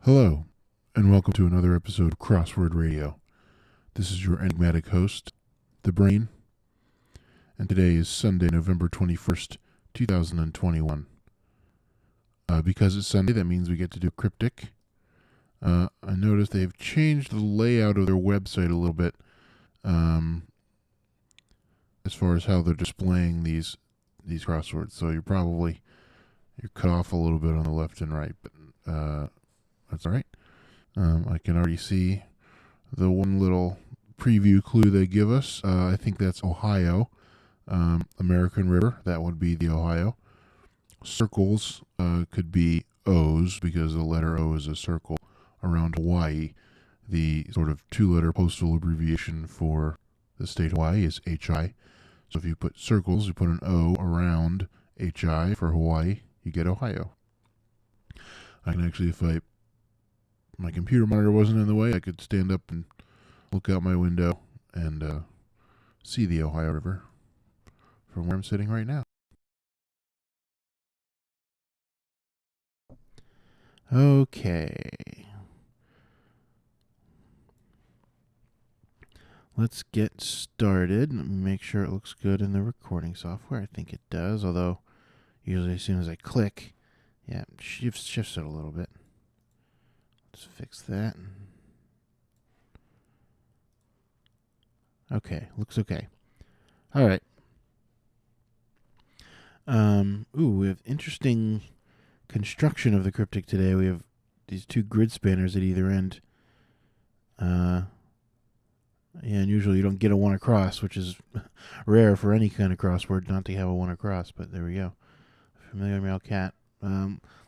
Hello, and welcome to another episode of Crossword Radio. This is your enigmatic host, The Brain, and today is Sunday, November 21st, 2021. Because it's Sunday, that means we get to do Cryptic. I noticed they've changed the layout of their website a little bit as far as how they're displaying these crosswords. So you're cut off a little bit on the left and right, but that's all right. I can already see the one little preview clue they give us. I think that's Ohio. American River, that would be the Ohio. Circles could be O's because the letter O is a circle around Hawaii. The sort of two-letter postal abbreviation for the state of Hawaii is HI. So if you put circles, you put an O around HI for Hawaii, you get Ohio. I can actually, if my computer monitor wasn't in the way, I could stand up and look out my window and see the Ohio River from where I'm sitting right now. Okay. Let's get started. Let me make sure it looks good in the recording software. I think it does, although usually as soon as I click, it shifts it a little bit. Let's fix that. Okay, looks okay. All right. We have interesting construction of the cryptic today. We have these two grid spanners at either end. And usually you don't get a one across, which is rare for any kind of crossword not to have a one across, but there we go. Familiar Meow Cat.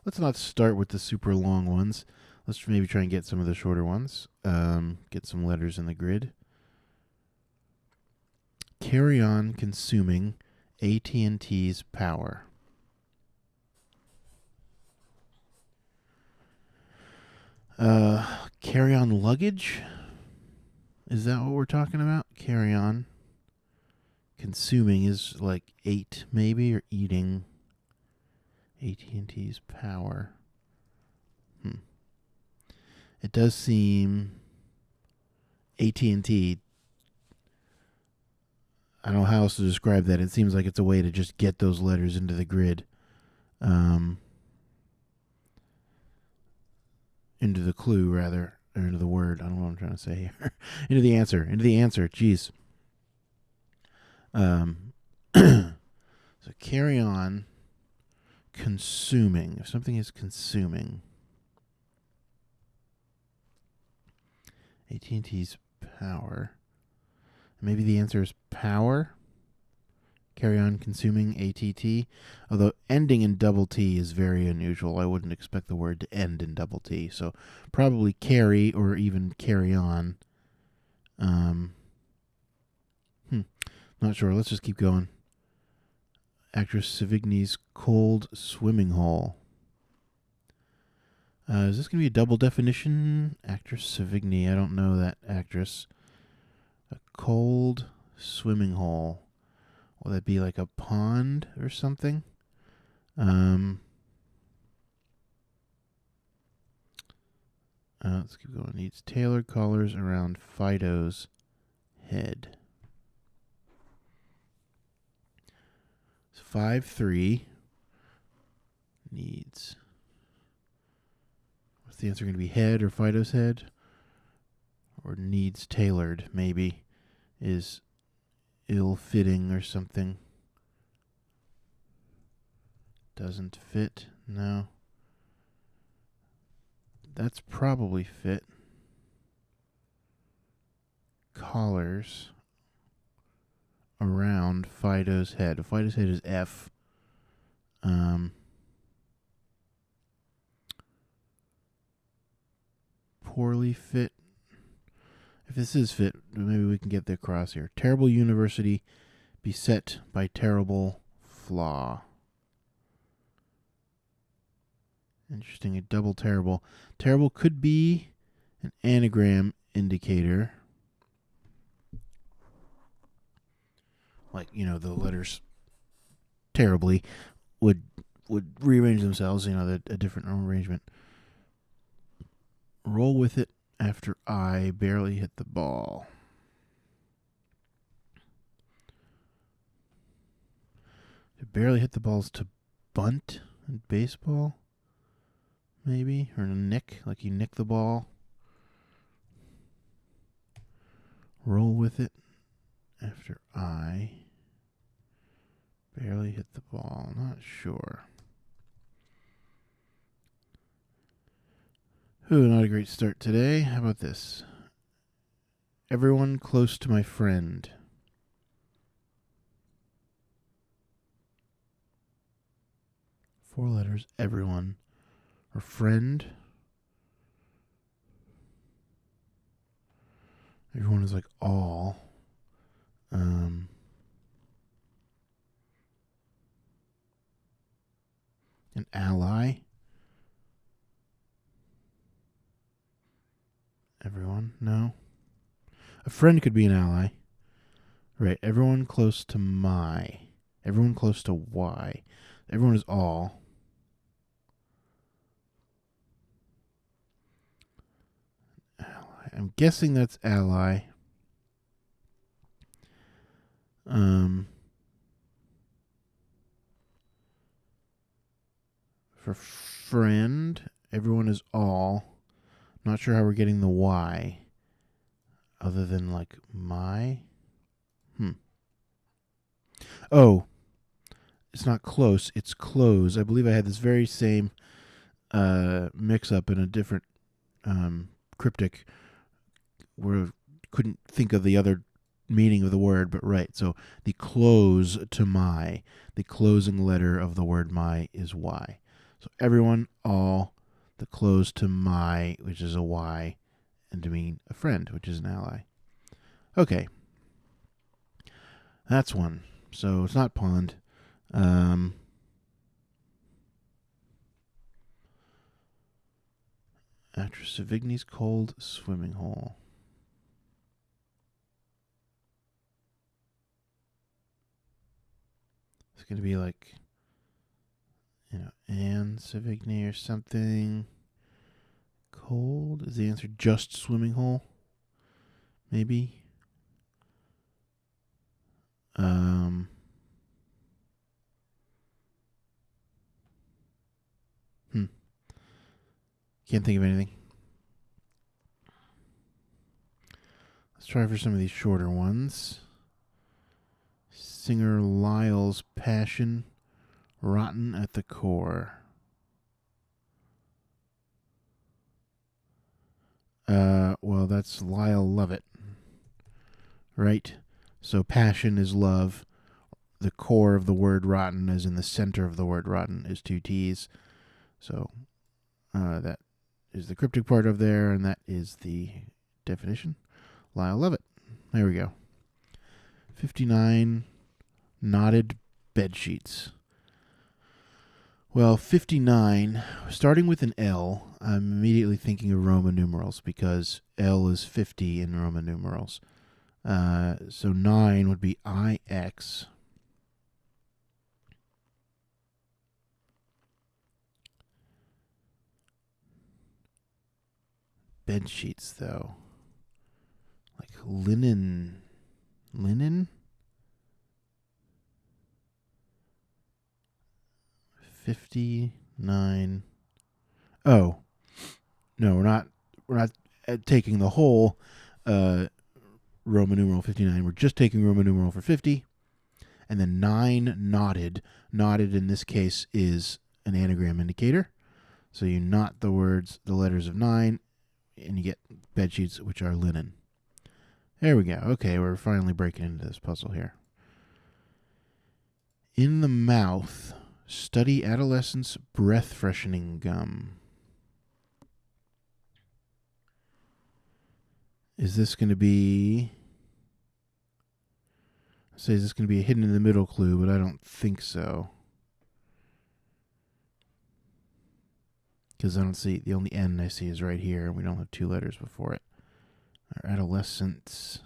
Let's not start with the super long ones. Let's maybe try and get some of the shorter ones. Get some letters in the grid. Carry on consuming AT&T's power. Carry on luggage? Is that what we're talking about? Carry on. Consuming is like ate maybe, or eating. AT&T's power. It does seem AT&T, I don't know how else to describe that. It seems like it's a way to just get those letters into the grid. Into the clue, rather. Or into the word. I don't know what I'm trying to say here. Into the answer. Jeez. So carry on consuming. If something is consuming. AT&T's power. Maybe the answer is power. Carry on consuming ATT. Although ending in double T is very unusual. I wouldn't expect the word to end in double T. So probably carry or even carry on. Not sure. Let's just keep going. Actress Savigny's cold swimming hole. Is this going to be a double definition? Actress Savigny. I don't know that actress. A cold swimming hole. Will that be like a pond or something? Let's keep going. Needs tailored collars around Fido's head. It's 5-3. Needs. What's the answer going to be? Head or Fido's head? Or needs tailored, maybe. Is ill-fitting or something. Doesn't fit. No. That's probably fit. Collars around Fido's head. Fido's head is F. Poorly fit. If this is fit, maybe we can get the across here. Terrible university beset by terrible flaw. Interesting, a double terrible. Terrible could be an anagram indicator. Like, the letters terribly would rearrange themselves, a different arrangement. Roll with it after I barely hit the ball. To barely hit the balls to bunt in baseball, maybe? Or nick, like you nick the ball. Roll with it after I barely hit the ball. Not sure. Ooh, not a great start today. How about this? Everyone close to my friend. Four letters, everyone. Or friend. Everyone is like all. An ally. Everyone? No. A friend could be an ally. Right. Everyone close to my. Everyone close to Y. Everyone is all. Ally. I'm guessing that's ally. For friend, everyone is all. Not sure how we're getting the Y. Other than like my. Oh. It's not close, it's close. I believe I had this very same mix up in a different cryptic where I couldn't think of the other meaning of the word, but right. So the close to my, the closing letter of the word my is Y. So everyone, all, the close to my, which is a Y, and to mean a friend, which is an ally. Okay. That's one. So it's not pond. Actress Savigny's cold swimming hole. It's going to be like, Anne Savigny or something. Cold? Is the answer just swimming hole? Maybe? Can't think of anything. Let's try for some of these shorter ones. Singer Lyle's passion, rotten at the core. Well, that's Lyle Lovett, right? So passion is love. The core of the word rotten, as in the center of the word rotten, is two T's. So that is the cryptic part of there, and that is the definition. Lyle Lovett. There we go. 59 knotted bed sheets. Well, 59, starting with an L, I'm immediately thinking of Roman numerals because L is 50 in Roman numerals. So 9 would be IX. Bed sheets, though. Like linen. Linen? 59. Oh. No, we're not taking the whole Roman numeral 59. We're just taking Roman numeral for 50. And then 9 knotted. Knotted in this case is an anagram indicator. So you knot the letters of 9, and you get bed sheets, which are linen. There we go. Okay, we're finally breaking into this puzzle here. In the mouth, study adolescence breath freshening gum. Is this going to be... is this going to be a hidden in the middle clue, but I don't think so. Because I don't see, the only N I see is right here, and we don't have two letters before it. Our adolescence.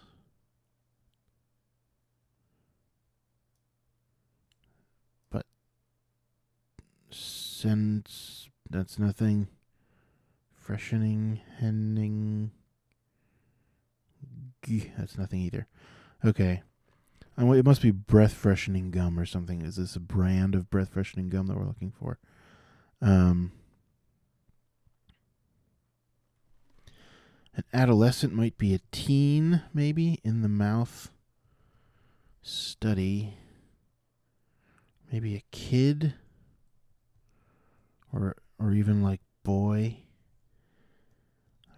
But since that's nothing. Freshening, henning. That's nothing either. Okay. It must be breath freshening gum or something. Is this a brand of breath freshening gum that we're looking for? An adolescent might be a teen, maybe, in the mouth. Study. Maybe a kid. Or even like boy.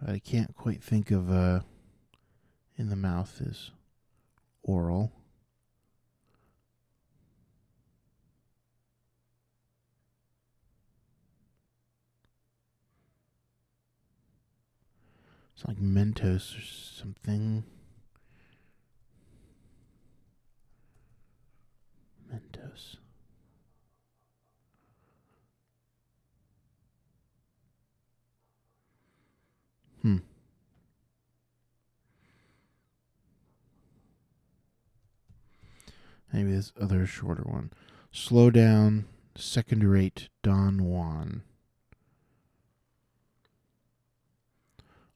I can't quite think of in the mouth is oral. It's like Mentos or something. Mentos. Maybe this other shorter one. Slow down, second rate Don Juan.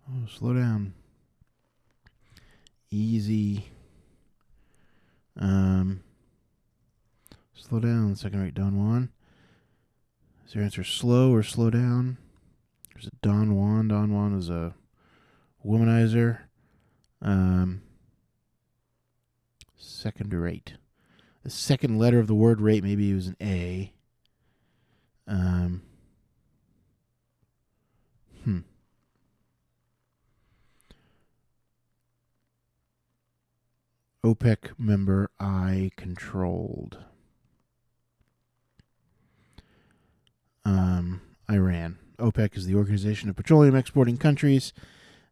Oh, slow down. Easy. Slow down, second rate Don Juan. Is your answer slow or slow down? There's a Don Juan. Don Juan is a womanizer. Second rate. The second letter of the word rate, maybe it was an A. OPEC member I controlled. Iran. OPEC is the Organization of Petroleum Exporting Countries,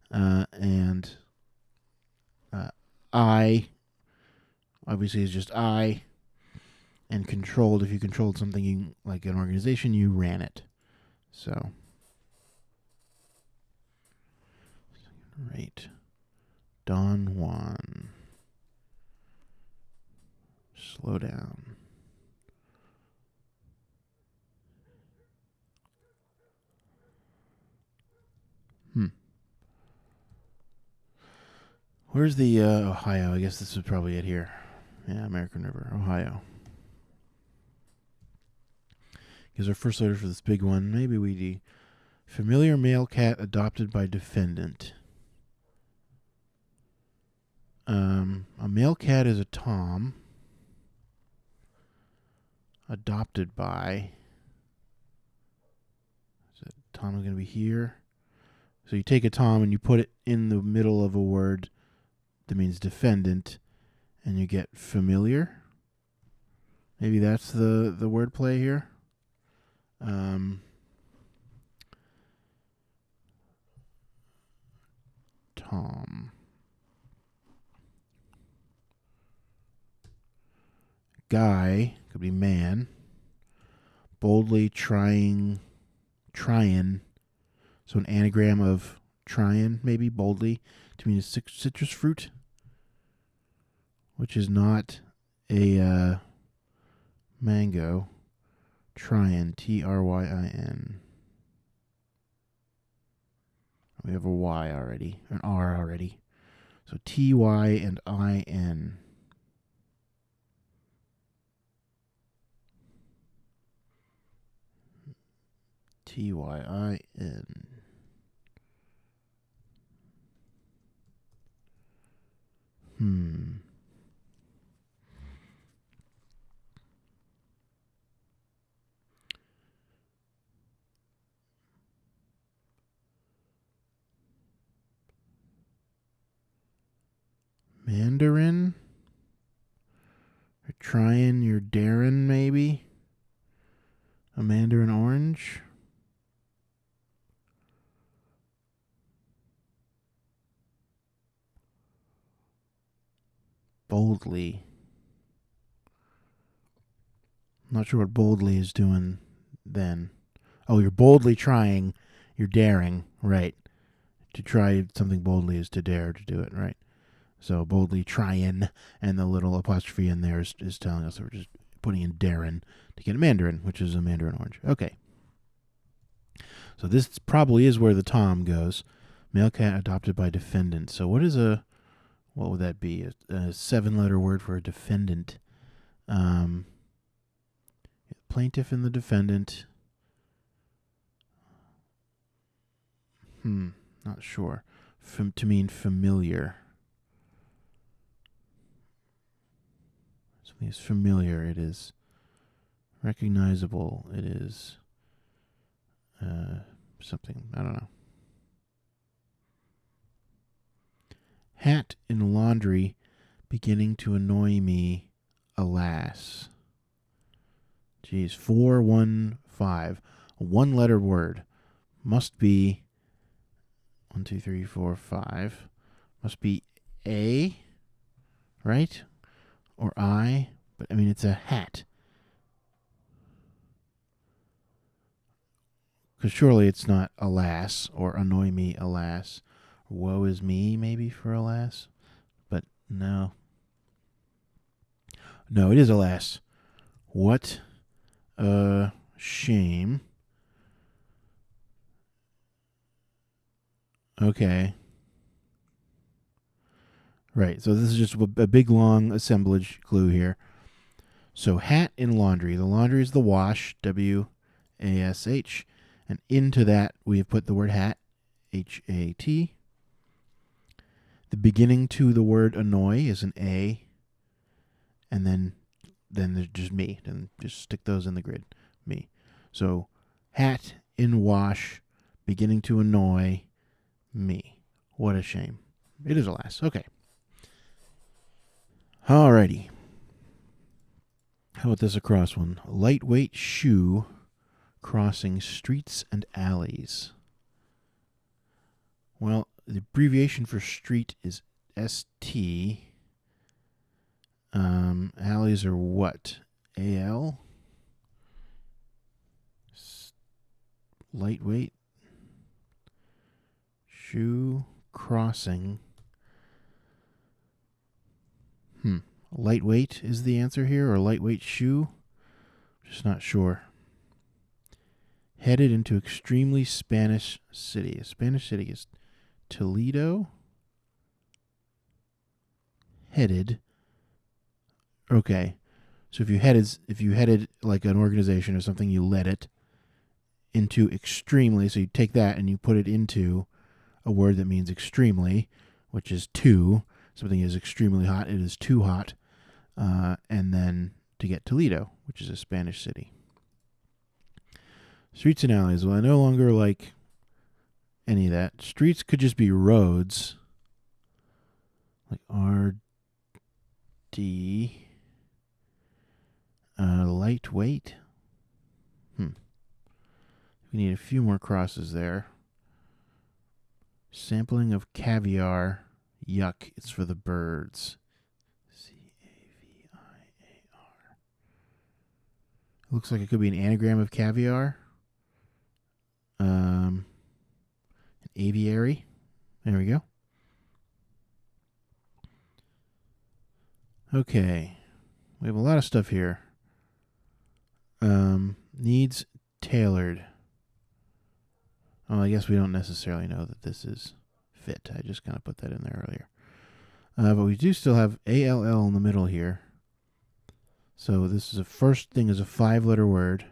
and I obviously is just I, and controlled. If you controlled something like an organization, you ran it. So, right, Don Juan. Slow down. Where's the Ohio? I guess this is probably it here. Yeah, American River, Ohio. Here's our first letter for this big one. Maybe we do. Familiar male cat adopted by defendant. A male cat is a Tom. Adopted by. So Tom is going to be here. So you take a Tom and you put it in the middle of a word that means defendant, and you get familiar. Maybe that's the wordplay here. Tom. Guy could be man. Boldly trying. So an anagram of trying, maybe boldly, to mean a citrus fruit, which is not a mango. Tryin, Tryin. We have a Y already, an R already. So TY and IN. TYIN. Mandarin? You're trying your Darren, maybe? A mandarin orange? Boldly. I'm not sure what boldly is doing then. Oh, you're boldly trying. You're daring, right. To try something boldly is to dare to do it, right? So boldly trying, and the little apostrophe in there is telling us that we're just putting in Darren to get a mandarin, which is a mandarin orange. Okay. So this probably is where the Tom goes. Male cat adopted by defendant. So what would that be? A 7-letter word for a defendant. Plaintiff and the defendant. Not sure. To mean familiar. Something is familiar. It is recognizable. It is something. I don't know. Hat in laundry, beginning to annoy me, alas. Geez, 415. A 1-letter word. Must be 1, 2, 3, 4, 5. Must be A, right? Or I. But, I mean, it's a hat. Because surely it's not alas or annoy me, alas. Woe is me, maybe, for alas. But no. No, it is alas. What a shame. Okay. Right, so this is just a big, long assemblage clue here. So hat in laundry. The laundry is the wash, W-A-S-H. And into that, we have put the word hat, H-A-T. The beginning to the word annoy is an A. And then there's just me. Then just stick those in the grid. Me. So hat in wash, beginning to annoy, me. What a shame. It is alas. Okay. Alrighty. How about this across one? Lightweight shoe crossing streets and alleys. Well, the abbreviation for street is ST. Alleys are what? AL? Lightweight shoe crossing. Lightweight is the answer here, or lightweight shoe? Just not sure. Headed into extremely Spanish city. A Spanish city is Toledo. Headed. Okay. So if you headed like an organization or something, you led it into extremely. So you take that and you put it into a word that means extremely, which is too. Something is extremely hot. It is too hot. And then to get Toledo, which is a Spanish city. Streets and alleys. Well, I no longer like any of that. Streets could just be roads. Like R-D. Lightweight. We need a few more crosses there. Sampling of caviar. Yuck, it's for the birds. C-A-V-I-A-R. Looks like it could be an anagram of caviar. An aviary. There we go. Okay. We have a lot of stuff here. Needs tailored. Oh, I guess we don't necessarily know that this is fit. I just kind of put that in there earlier. But we do still have ALL in the middle here. So this is the first thing is a 5-letter word.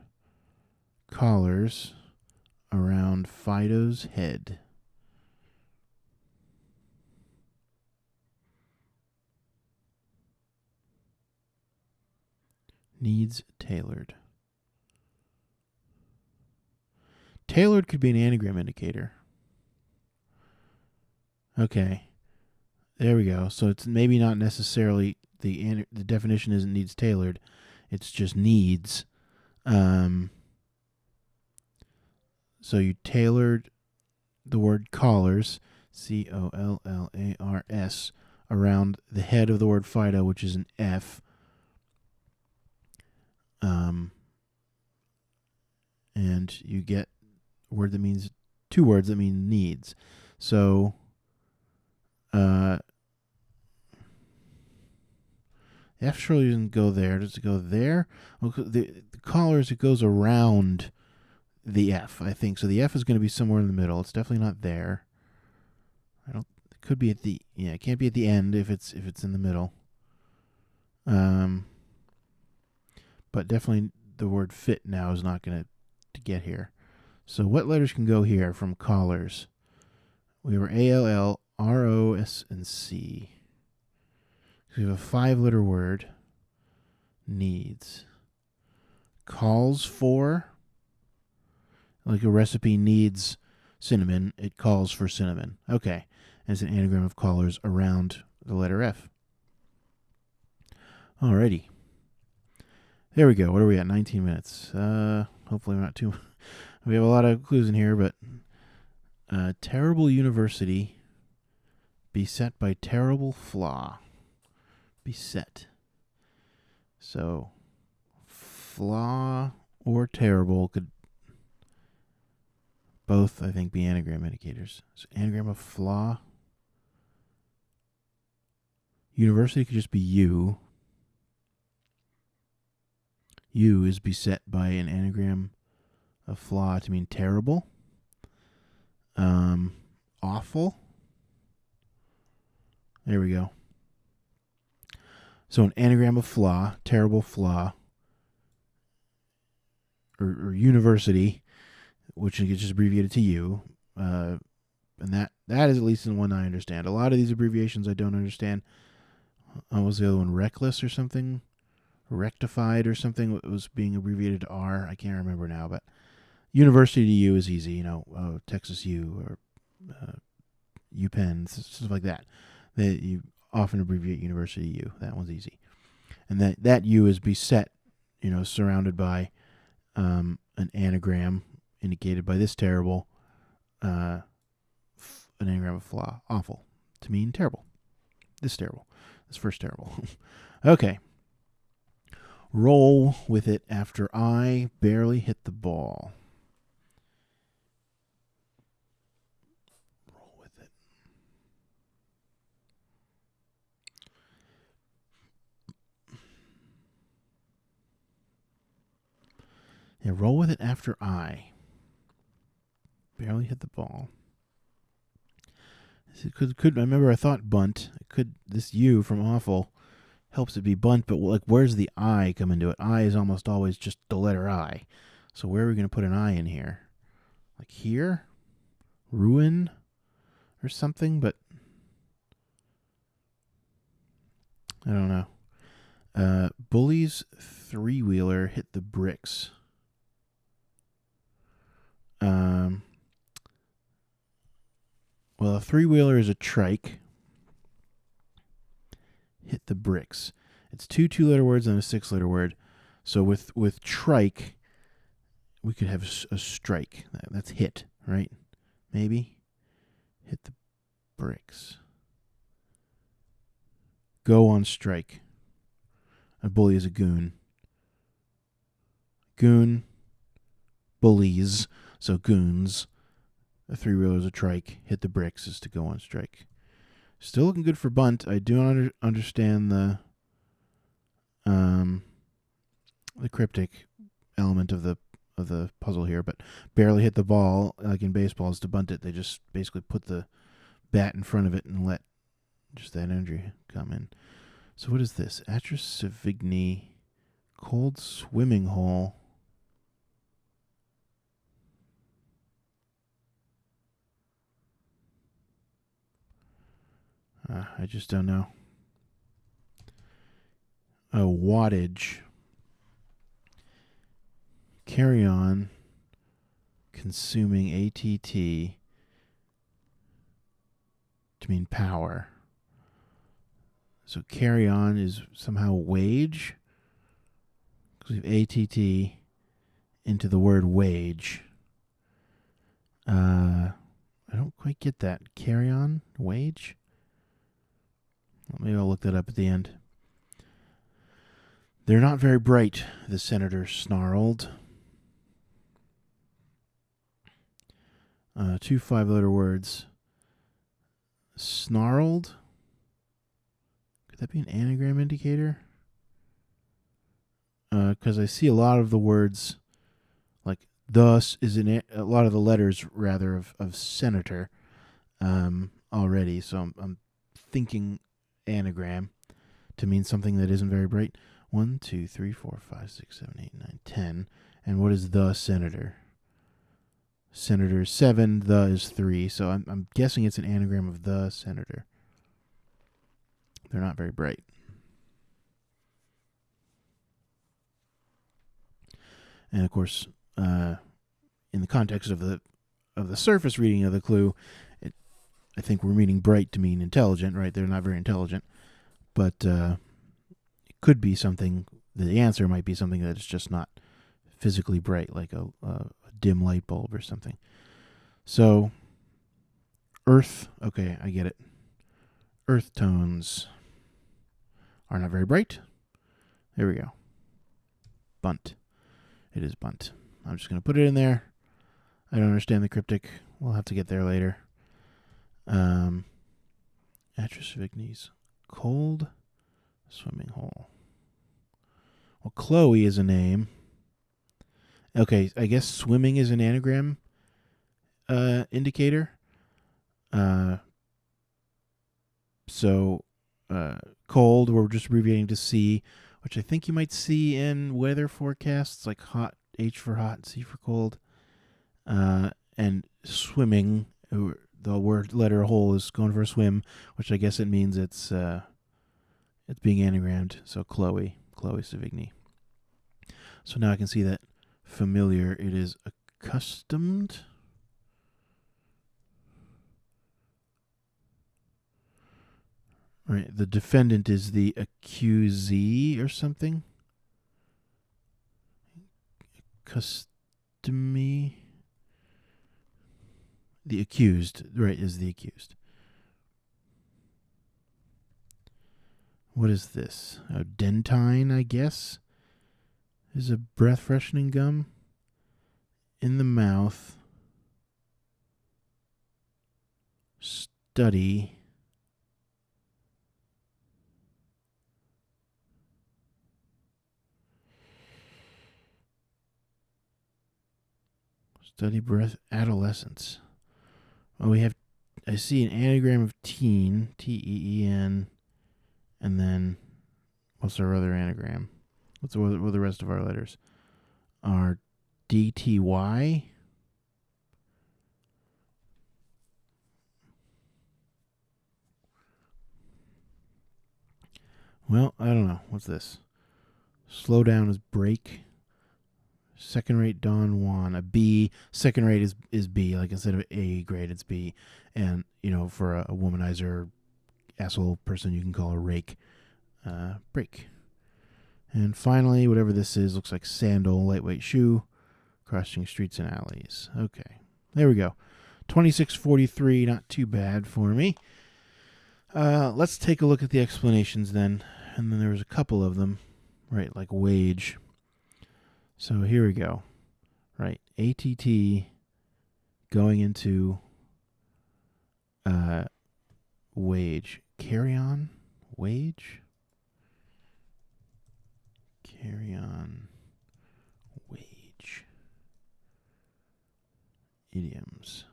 Collars around Fido's head. Needs tailored. Tailored could be an anagram indicator. Okay. There we go. So it's maybe not necessarily the definition isn't needs tailored. It's just needs. So you tailored the word collars, C-O-L-L-A-R-S, around the head of the word Fido, which is an F. And you get a word that means 2 words that mean needs. So F surely doesn't go there. Does it go there? Well, the collars, it goes around the F, I think. So the F is going to be somewhere in the middle. It's definitely not there. It could be at the, it can't be at the end if it's in the middle. But definitely the word fit now is not going to get here. So what letters can go here from callers? We were ALL, ROS, and C. We have a 5-letter word. Needs. Calls for. Like a recipe needs cinnamon, it calls for cinnamon. Okay. And it's an anagram of callers around the letter F. Alrighty. There we go. What are we at? 19 minutes. Hopefully we're not too... We have a lot of clues in here, but... terrible university. Beset by terrible flaw. Beset. So, flaw or terrible could both, I think, be anagram indicators. So, anagram of flaw. University could just be U. U is beset by an anagram of flaw to mean terrible. Awful. There we go. So an anagram of flaw, terrible flaw, or university, which is just abbreviated to U, and that is at least the one I understand. A lot of these abbreviations I don't understand. What was the other one? Reckless or something? Rectified or something was being abbreviated to R. I can't remember now, but university to U is easy. Texas U or UPenn, stuff like that. You often abbreviate university U. That one's easy. And that U is beset, surrounded by an anagram indicated by this terrible, an anagram of flaw, awful, to mean terrible. This terrible. This first terrible. Okay. Roll with it after I barely hit the ball. Roll with it. Yeah, roll with it after I barely hit the ball. It could. I remember I thought bunt. This U from awful helps it be bunt, but where's the I come into it? I is almost always just the letter I. So where are we going to put an I in here? Like here? Ruin? Or something? But I don't know. Bully's 3-wheeler hit the bricks. Well, a 3-wheeler is a trike. Hit the bricks. It's 2 2-letter words and a 6-letter word. So with trike, we could have a strike. That's hit, right? Maybe. Hit the bricks. Go on strike. A bully is a goon. Goon. Bullies. So goons. A 3-wheeler is a trike. Hit the bricks is to go on strike. Still looking good for bunt. I do understand the cryptic element of the puzzle here, but barely hit the ball like in baseball is to bunt it. They just basically put the bat in front of it and let just that energy come in. So what is this? Atris Savigny, cold swimming hole. I just don't know. Wattage. Carry on. Consuming ATT to mean power. So carry on is somehow wage. Because we have ATT into the word wage. I don't quite get that. Carry on? Wage? Maybe I'll look that up at the end. They're not very bright, the senator snarled. 2 5-letter words. Snarled? Could that be an anagram indicator? Because I see a lot of the words, like thus is a lot of the letters rather of senator already. So I'm thinking anagram to mean something that isn't very bright. 1, 2, 3, 4, 5, 6, 7, 8, 9, 10. And what is the senator? Senator is 7, the is 3. So I'm guessing it's an anagram of the senator. They're not very bright. And of course, in the context of the surface reading of the clue, I think we're meaning bright to mean intelligent, right? They're not very intelligent, but it could be something. The answer might be something that's just not physically bright, like a dim light bulb or something. So, earth. Okay, I get it. Earth tones are not very bright. There we go. Bunt. It is bunt. I'm just going to put it in there. I don't understand the cryptic. We'll have to get there later. Atrus vignes. Cold swimming hole. Well, Chloe is a name. Okay, I guess swimming is an anagram indicator. So cold, we're just abbreviating to C, which I think you might see in weather forecasts, like hot, H for hot, C for cold. And swimming, the word letter hole is going for a swim, which I guess it means it's being anagrammed. So Chloe Savigny. So now I can see that familiar. It is accustomed. Right. The defendant is the accusee or something. Customee. The accused, right, is the accused. What is this? Oh, Dentine, I guess, is a breath freshening gum. In the mouth. Study. Study breath adolescence. Oh, I see an anagram of teen, T-E-E-N, and then, what's our other anagram? What are the rest of our letters? Are D-T-Y? Well, I don't know. What's this? Slow down is break. Second rate Don Juan. A B. Second rate is B. Like instead of A grade, it's B. And, for a womanizer, asshole person, you can call a rake. Break. And finally, whatever this is, looks like sandal, lightweight shoe, crossing streets and alleys. Okay. There we go. 2643, not too bad for me. Let's take a look at the explanations then. And then there was a couple of them, right, like wage. So here we go. Right, ATT going into wage. Carry on, wage. Carry on, wage. Idioms.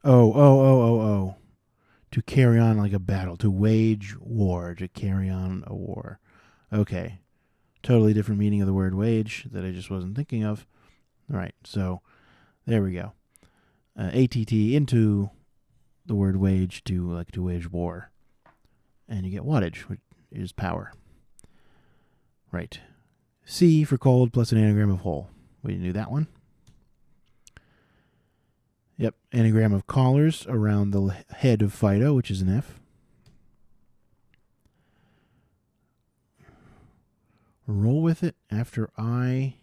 Oh. To carry on like a battle. To wage war. To carry on a war. Okay. Totally different meaning of the word wage that I just wasn't thinking of. All right. So there we go. ATT into the word wage to wage war. And you get wattage, which is power. Right. C for cold plus an anagram of hole. We knew that one. Yep, anagram of collars around the head of Fido, which is an F. Roll with it after I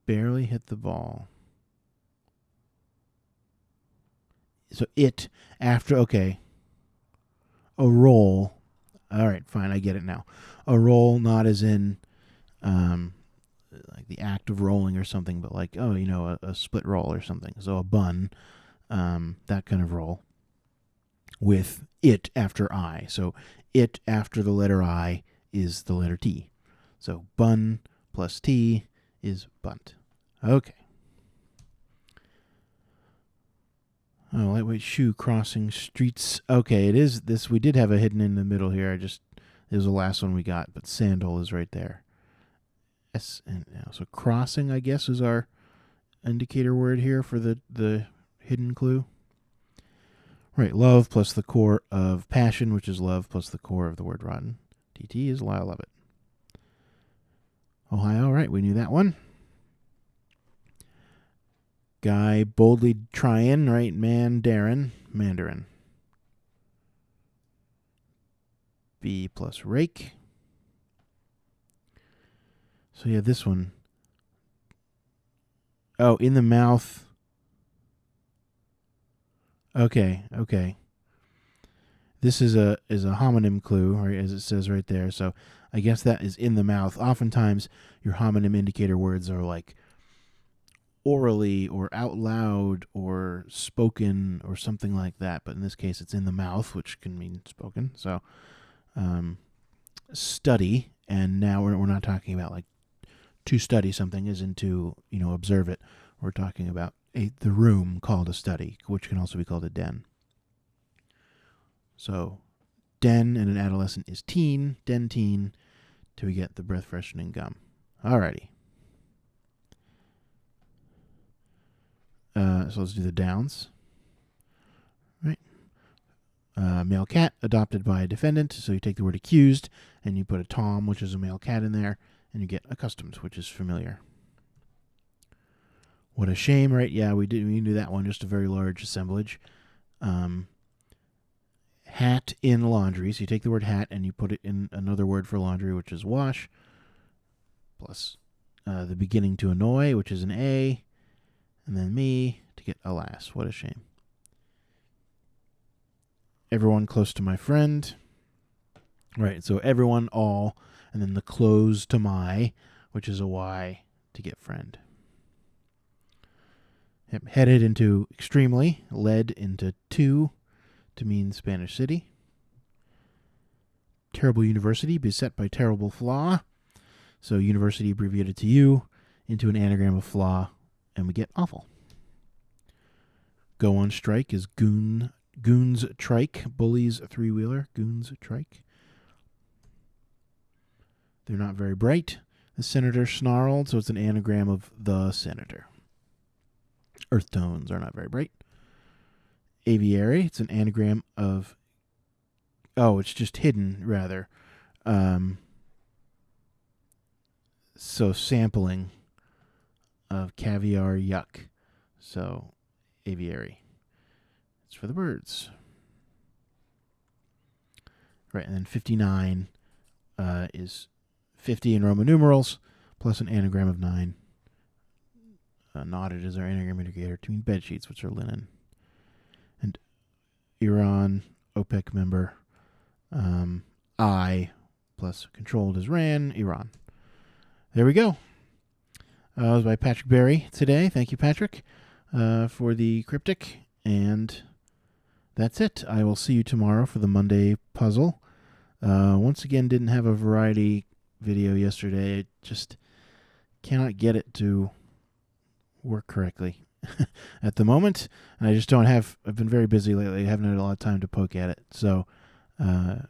barely hit the ball. So it after, okay. A roll. All right, fine, I get it now. A roll, not as in like the act of rolling or something, but like, oh, a split roll or something. So a bun, that kind of roll with it after I. So it after the letter I is the letter T. So bun plus T is bunt. Okay. Oh, lightweight shoe crossing streets. Okay, it is this. We did have a hidden in the middle here. It was the last one we got, but sandal is right there. So crossing, I guess, is our indicator word here for the hidden clue. Right, love plus the core of passion, which is love plus the core of the word rotten. DT is Lyle Lovett. Ohio, right, we knew that one. Guy boldly trying, right, Mandarin. B plus rake. So yeah, this one. Oh, in the mouth. Okay. This is a homonym clue, right, as it says right there. So I guess that is in the mouth. Oftentimes, your homonym indicator words are like orally or out loud or spoken or something like that. But in this case, it's in the mouth, which can mean spoken. So study, and now we're not talking about like to study something as in to, observe it. We're talking about the room called a study, which can also be called a den. So den and an adolescent is teen, den teen, till we get the breath freshening gum. Alrighty. So let's do the downs. Right. Male cat adopted by a defendant. So you take the word accused and you put a Tom, which is a male cat, in there, and you get accustomed, which is familiar. What a shame, right? Yeah, we knew that one. Just a very large assemblage. Hat in laundry. So you take the word hat and you put it in another word for laundry, which is wash, plus the beginning to annoy, which is an A, and then me to get alas. What a shame. Everyone close to my friend. Right, so everyone, all, and then the close to my, which is a Y to get friend. Yep, headed into extremely, led into to mean Spanish city. Terrible university, beset by terrible flaw. So university abbreviated to U into an anagram of flaw, and we get awful. Go on strike is goons trike, bullies three-wheeler, goons trike. They're not very bright. The senator snarled, so it's an anagram of the senator. Earth tones are not very bright. Aviary, it's an anagram of... Oh, it's just hidden, rather. So sampling of caviar yuck. So aviary. It's for the birds. Right, and then 59 is 50 in Roman numerals, plus an anagram of 9. Knotted is our anagram indicator to mean bed sheets, which are linen. And Iran, OPEC member, I, plus controlled is ran, Iran. There we go. It was by Patrick Berry today. Thank you, Patrick, for the cryptic. And that's it. I will see you tomorrow for the Monday puzzle. Once again, didn't have a variety video yesterday. I just cannot get it to work correctly at the moment. And I just don't have... I've been very busy lately. I haven't had a lot of time to poke at it. So, but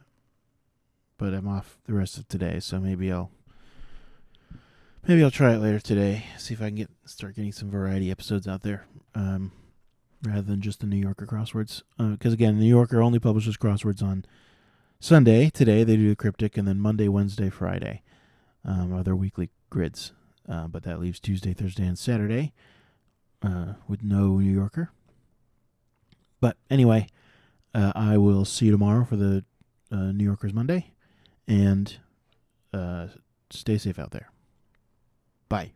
I'm off the rest of today, so maybe I'll try it later today. See if I can start getting some variety episodes out there, rather than just the New Yorker crosswords. Because again, New Yorker only publishes crosswords on Sunday. Today they do the cryptic, and then Monday, Wednesday, Friday are their weekly grids. But that leaves Tuesday, Thursday, and Saturday with no New Yorker. But anyway, I will see you tomorrow for the New Yorkers Monday, and stay safe out there. Bye.